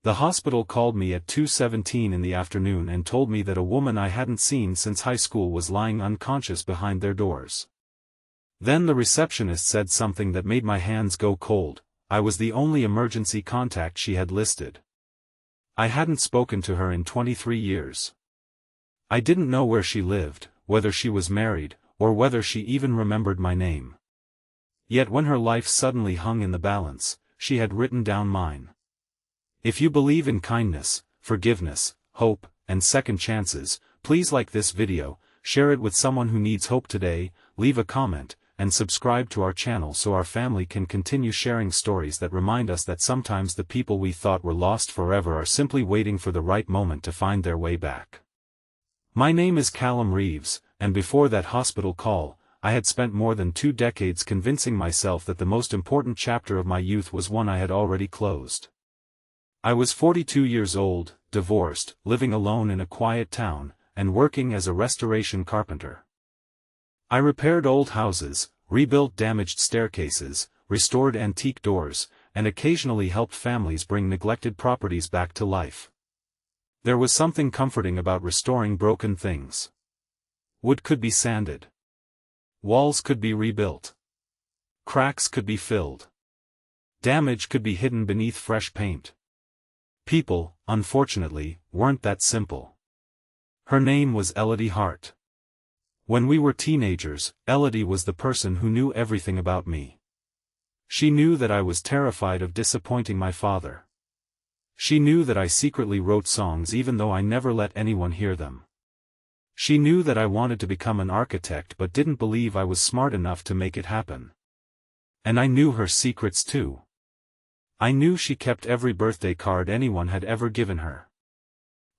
The hospital called me at 2:17 in the afternoon and told me that a woman I hadn't seen since high school was lying unconscious behind their doors. Then the receptionist said something that made my hands go cold. I was the only emergency contact she had listed. I hadn't spoken to her in 23 years. I didn't know where she lived, whether she was married, or whether she even remembered my name. Yet when her life suddenly hung in the balance, she had written down mine. If you believe in kindness, forgiveness, hope, and second chances, please like this video, share it with someone who needs hope today, leave a comment, and subscribe to our channel so our family can continue sharing stories that remind us that sometimes the people we thought were lost forever are simply waiting for the right moment to find their way back. My name is Callum Reeves, and before that hospital call, I had spent more than 2 decades convincing myself that the most important chapter of my youth was one I had already closed. I was 42 years old, divorced, living alone in a quiet town, and working as a restoration carpenter. I repaired old houses, rebuilt damaged staircases, restored antique doors, and occasionally helped families bring neglected properties back to life. There was something comforting about restoring broken things. Wood could be sanded. Walls could be rebuilt. Cracks could be filled. Damage could be hidden beneath fresh paint. People, unfortunately, weren't that simple. Her name was Elodie Hart. When we were teenagers, Elodie was the person who knew everything about me. She knew that I was terrified of disappointing my father. She knew that I secretly wrote songs even though I never let anyone hear them. She knew that I wanted to become an architect but didn't believe I was smart enough to make it happen. And I knew her secrets too. I knew she kept every birthday card anyone had ever given her.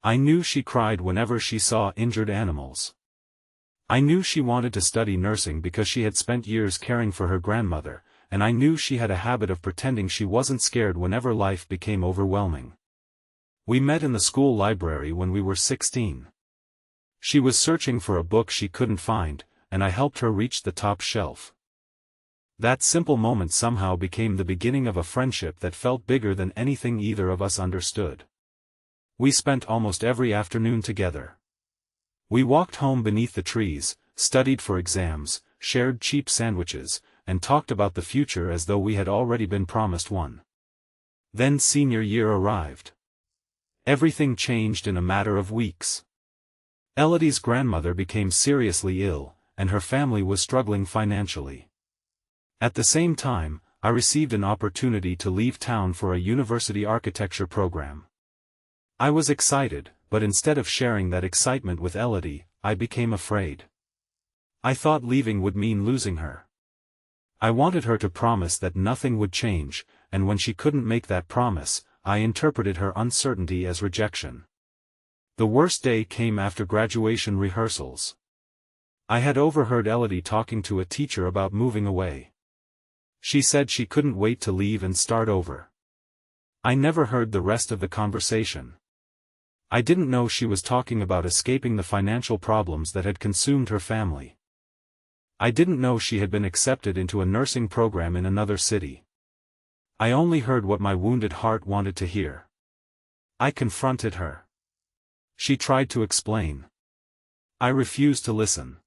I knew she cried whenever she saw injured animals. I knew she wanted to study nursing because she had spent years caring for her grandmother, and I knew she had a habit of pretending she wasn't scared whenever life became overwhelming. We met in the school library when we were 16. She was searching for a book she couldn't find, and I helped her reach the top shelf. That simple moment somehow became the beginning of a friendship that felt bigger than anything either of us understood. We spent almost every afternoon together. We walked home beneath the trees, studied for exams, shared cheap sandwiches, and talked about the future as though we had already been promised one. Then senior year arrived. Everything changed in a matter of weeks. Elodie's grandmother became seriously ill, and her family was struggling financially. At the same time, I received an opportunity to leave town for a university architecture program. I was excited, but instead of sharing that excitement with Elodie, I became afraid. I thought leaving would mean losing her. I wanted her to promise that nothing would change, and when she couldn't make that promise, I interpreted her uncertainty as rejection. The worst day came after graduation rehearsals. I had overheard Elodie talking to a teacher about moving away. She said she couldn't wait to leave and start over. I never heard the rest of the conversation. I didn't know she was talking about escaping the financial problems that had consumed her family. I didn't know she had been accepted into a nursing program in another city. I only heard what my wounded heart wanted to hear. I confronted her. She tried to explain. I refused to listen.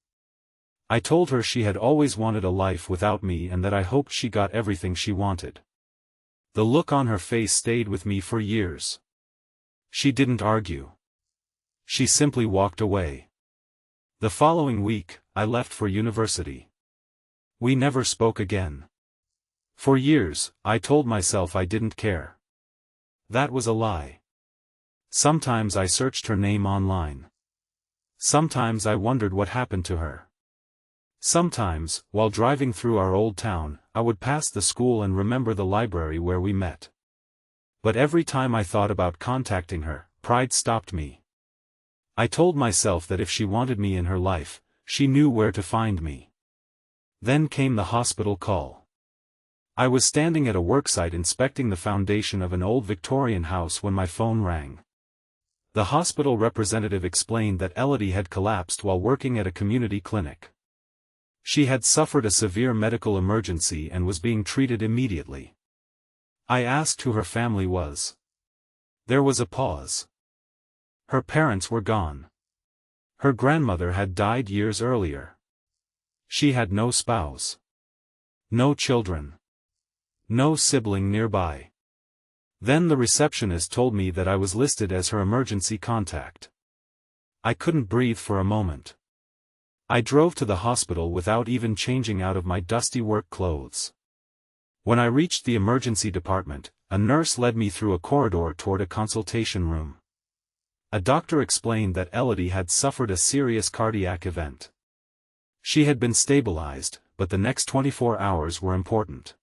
I told her she had always wanted a life without me and that I hoped she got everything she wanted. The look on her face stayed with me for years. She didn't argue. She simply walked away. The following week, I left for university. We never spoke again. For years, I told myself I didn't care. That was a lie. Sometimes I searched her name online. Sometimes I wondered what happened to her. Sometimes, while driving through our old town, I would pass the school and remember the library where we met. But every time I thought about contacting her, pride stopped me. I told myself that if she wanted me in her life, she knew where to find me. Then came the hospital call. I was standing at a worksite inspecting the foundation of an old Victorian house when my phone rang. The hospital representative explained that Elodie had collapsed while working at a community clinic. She had suffered a severe medical emergency and was being treated immediately. I asked who her family was. There was a pause. Her parents were gone. Her grandmother had died years earlier. She had no spouse. No children. No sibling nearby. Then the receptionist told me that I was listed as her emergency contact. I couldn't breathe for a moment. I drove to the hospital without even changing out of my dusty work clothes. When I reached the emergency department, a nurse led me through a corridor toward a consultation room. A doctor explained that Elodie had suffered a serious cardiac event. She had been stabilized, but the next 24 hours were important.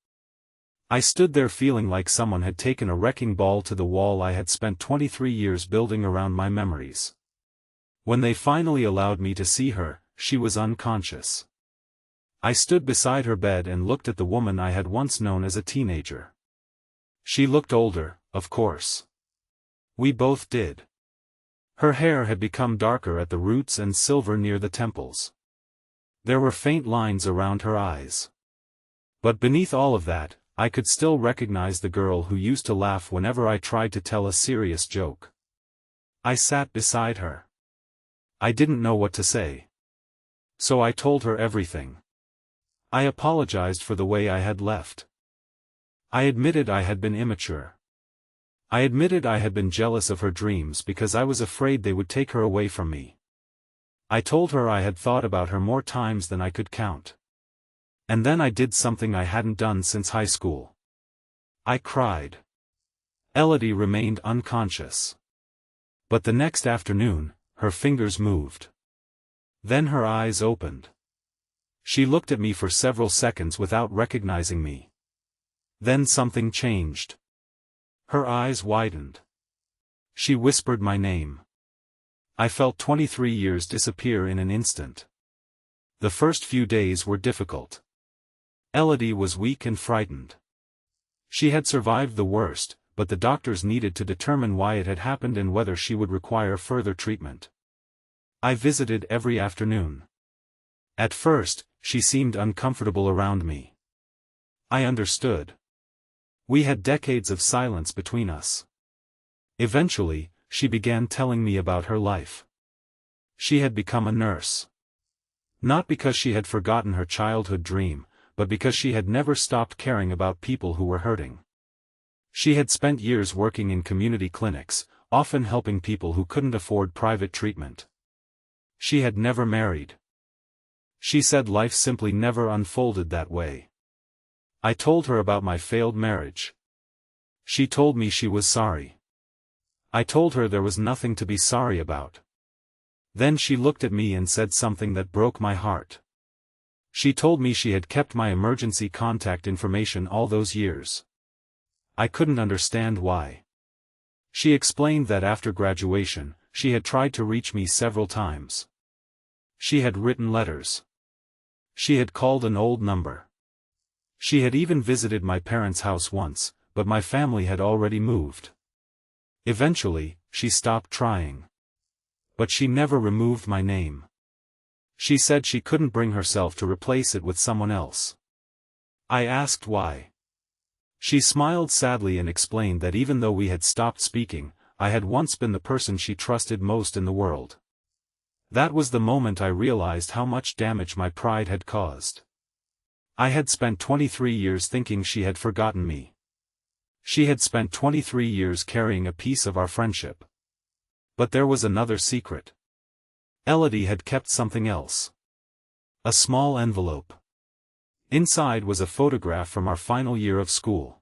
I stood there feeling like someone had taken a wrecking ball to the wall I had spent 23 years building around my memories. When they finally allowed me to see her, she was unconscious. I stood beside her bed and looked at the woman I had once known as a teenager. She looked older, of course. We both did. Her hair had become darker at the roots and silver near the temples. There were faint lines around her eyes. But beneath all of that, I could still recognize the girl who used to laugh whenever I tried to tell a serious joke. I sat beside her. I didn't know what to say. So I told her everything. I apologized for the way I had left. I admitted I had been immature. I admitted I had been jealous of her dreams because I was afraid they would take her away from me. I told her I had thought about her more times than I could count. And then I did something I hadn't done since high school. I cried. Elodie remained unconscious. But the next afternoon, her fingers moved. Then her eyes opened. She looked at me for several seconds without recognizing me. Then something changed. Her eyes widened. She whispered my name. I felt 23 years disappear in an instant. The first few days were difficult. Elodie was weak and frightened. She had survived the worst, but the doctors needed to determine why it had happened and whether she would require further treatment. I visited every afternoon. At first, she seemed uncomfortable around me. I understood. We had decades of silence between us. Eventually, she began telling me about her life. She had become a nurse. Not because she had forgotten her childhood dream, but because she had never stopped caring about people who were hurting. She had spent years working in community clinics, often helping people who couldn't afford private treatment. She had never married. She said life simply never unfolded that way. I told her about my failed marriage. She told me she was sorry. I told her there was nothing to be sorry about. Then she looked at me and said something that broke my heart. She told me she had kept my emergency contact information all those years. I couldn't understand why. She explained that after graduation, she had tried to reach me several times. She had written letters. She had called an old number. She had even visited my parents' house once, but my family had already moved. Eventually, she stopped trying. But she never removed my name. She said she couldn't bring herself to replace it with someone else. I asked why. She smiled sadly and explained that even though we had stopped speaking, I had once been the person she trusted most in the world. That was the moment I realized how much damage my pride had caused. I had spent 23 years thinking she had forgotten me. She had spent 23 years carrying a piece of our friendship. But there was another secret. Elodie had kept something else. A small envelope. Inside was a photograph from our final year of school.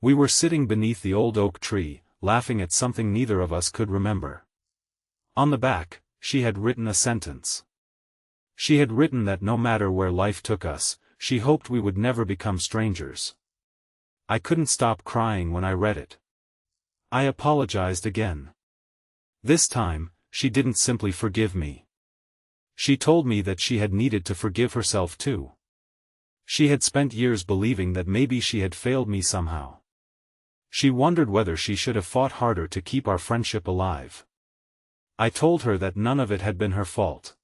We were sitting beneath the old oak tree, laughing at something neither of us could remember. On the back, she had written a sentence. She had written that no matter where life took us, she hoped we would never become strangers. I couldn't stop crying when I read it. I apologized again. This time, she didn't simply forgive me. She told me that she had needed to forgive herself too. She had spent years believing that maybe she had failed me somehow. She wondered whether she should have fought harder to keep our friendship alive. I told her that none of it had been her fault.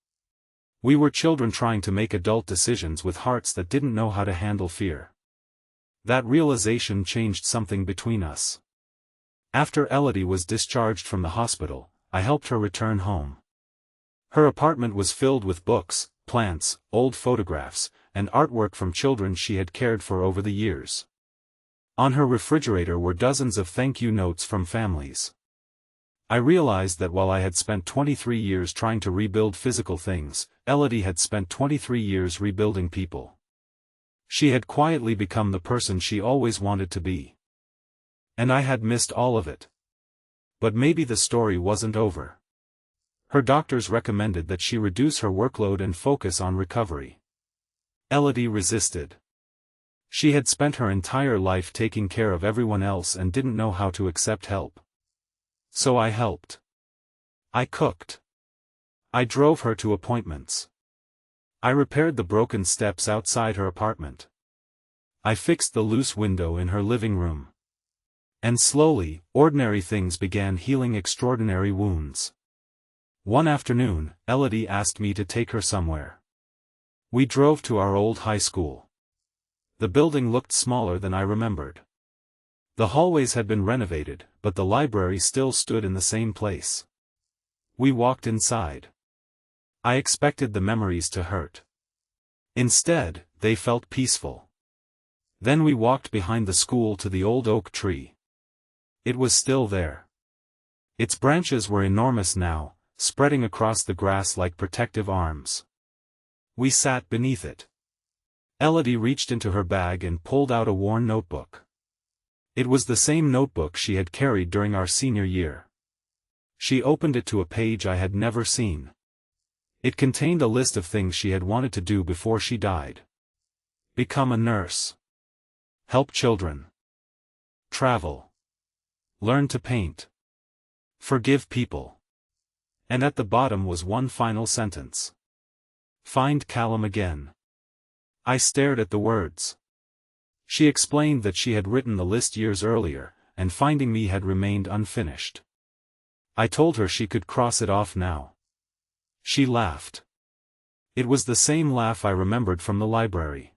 We were children trying to make adult decisions with hearts that didn't know how to handle fear. That realization changed something between us. After Elodie was discharged from the hospital, I helped her return home. Her apartment was filled with books, plants, old photographs, and artwork from children she had cared for over the years. On her refrigerator were dozens of thank you notes from families. I realized that while I had spent 23 years trying to rebuild physical things, Elodie had spent 23 years rebuilding people. She had quietly become the person she always wanted to be. And I had missed all of it. But maybe the story wasn't over. Her doctors recommended that she reduce her workload and focus on recovery. Elodie resisted. She had spent her entire life taking care of everyone else and didn't know how to accept help. So I helped. I cooked. I drove her to appointments. I repaired the broken steps outside her apartment. I fixed the loose window in her living room. And slowly, ordinary things began healing extraordinary wounds. One afternoon, Elodie asked me to take her somewhere. We drove to our old high school. The building looked smaller than I remembered. The hallways had been renovated, but the library still stood in the same place. We walked inside. I expected the memories to hurt. Instead, they felt peaceful. Then we walked behind the school to the old oak tree. It was still there. Its branches were enormous now, spreading across the grass like protective arms. We sat beneath it. Elodie reached into her bag and pulled out a worn notebook. It was the same notebook she had carried during our senior year. She opened it to a page I had never seen. It contained a list of things she had wanted to do before she died. Become a nurse. Help children. Travel. Learn to paint. Forgive people. And at the bottom was one final sentence. Find Callum again. I stared at the words. She explained that she had written the list years earlier, and finding me had remained unfinished. I told her she could cross it off now. She laughed. It was the same laugh I remembered from the library.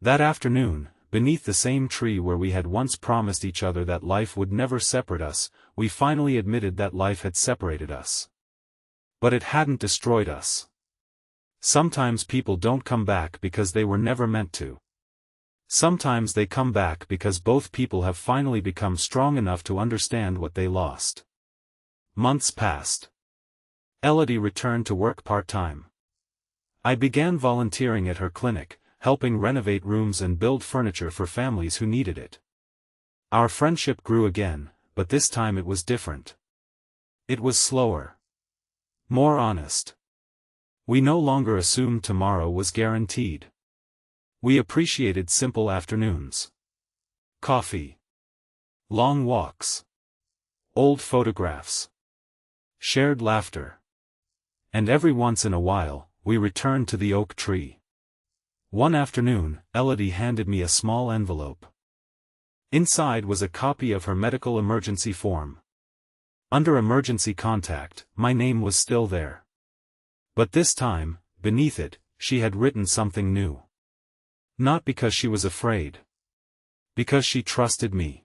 That afternoon, beneath the same tree where we had once promised each other that life would never separate us, we finally admitted that life had separated us. But it hadn't destroyed us. Sometimes people don't come back because they were never meant to. Sometimes they come back because both people have finally become strong enough to understand what they lost. Months passed. Elodie returned to work part-time. I began volunteering at her clinic, helping renovate rooms and build furniture for families who needed it. Our friendship grew again, but this time it was different. It was slower. More honest. We no longer assumed tomorrow was guaranteed. We appreciated simple afternoons. Coffee. Long walks. Old photographs. Shared laughter. And every once in a while, we returned to the oak tree. One afternoon, Elodie handed me a small envelope. Inside was a copy of her medical emergency form. Under emergency contact, my name was still there. But this time, beneath it, she had written something new. Not because she was afraid. Because she trusted me.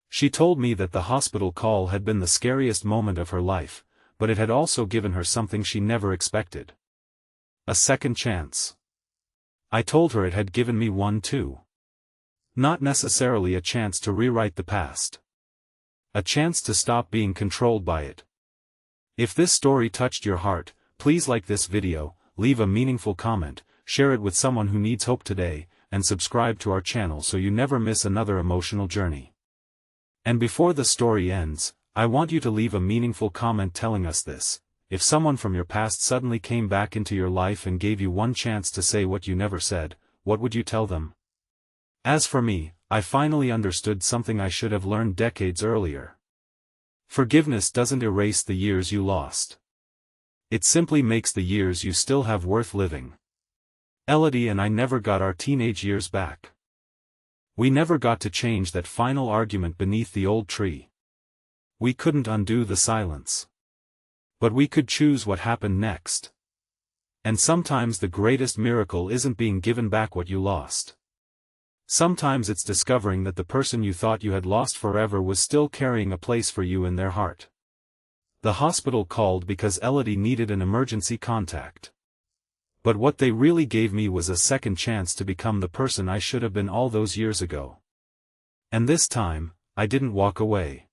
She told me that the hospital call had been the scariest moment of her life, but it had also given her something she never expected. A second chance. I told her it had given me one too. Not necessarily a chance to rewrite the past. A chance to stop being controlled by it. If this story touched your heart, please like this video, leave a meaningful comment, share it with someone who needs hope today, and subscribe to our channel so you never miss another emotional journey. And before the story ends, I want you to leave a meaningful comment telling us this. If someone from your past suddenly came back into your life and gave you one chance to say what you never said, what would you tell them? As for me, I finally understood something I should have learned decades earlier. Forgiveness doesn't erase the years you lost. It simply makes the years you still have worth living. Elodie and I never got our teenage years back. We never got to change that final argument beneath the old tree. We couldn't undo the silence. But we could choose what happened next. And sometimes the greatest miracle isn't being given back what you lost. Sometimes it's discovering that the person you thought you had lost forever was still carrying a place for you in their heart. The hospital called because Elodie needed an emergency contact. But what they really gave me was a second chance to become the person I should have been all those years ago. And this time, I didn't walk away.